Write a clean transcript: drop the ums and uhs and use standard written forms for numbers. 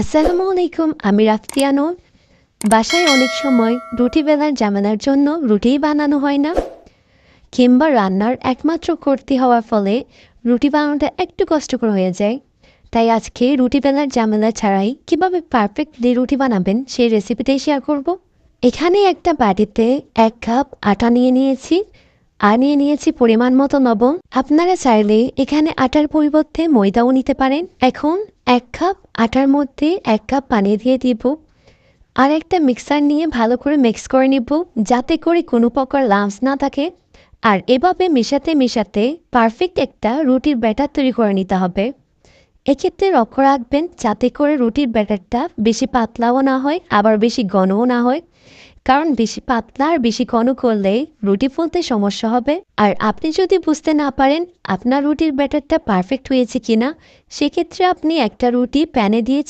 আসসালামু আলাইকুম, আমি রাফতিয়া নূর। বাসায় অনেক সময় রুটি বেলার ঝামেলার জন্য রুটিই বানানো হয় না, কিংবা রান্নার একমাত্র করতে হওয়ার ফলে রুটি বানানোটা একটু কষ্টকর হয়ে যায়। তাই আজকে রুটি বেলার ঝামেলা ছাড়াই কিভাবে পারফেক্টলি রুটি বানাবেন সেই রেসিপিটাই শেয়ার করব। এখানে একটা বাটিতে 1 কাপ আটা নিয়ে নিয়েছি, আর নিয়ে নিয়েছি পরিমাণ মতো লবণ। আপনারা চাইলে এখানে আটার পরিবর্তে ময়দাও নিতে পারেন। এখন 1 কাপ আটার মধ্যে 1 কাপ পানি দিয়ে দিব, আর একটা মিক্সার নিয়ে ভালো করে মিক্স করে নিব, যাতে করে কোনো প্রকার লাম্পস না থাকে। আর এভাবে মেশাতে মেশাতে পারফেক্ট একটা রুটির ব্যাটার তৈরি করে নিতে হবে। এক্ষেত্রে লক্ষ্য রাখবেন যাতে করে রুটির ব্যাটারটা বেশি পাতলাও না হয়, আবার বেশি ঘনও না হয়। কারণ বেশি পাতলা আর বেশি ঘন করলে রুটি ফুলতে সমস্যা হবে। আর আপনি যদি বুঝতে না পারেন আপনার রুটির ব্যাটারটা পারফেক্ট হয়েছে কিনা, সেক্ষেত্রে আপনি একটা রুটি প্যানে দিয়ে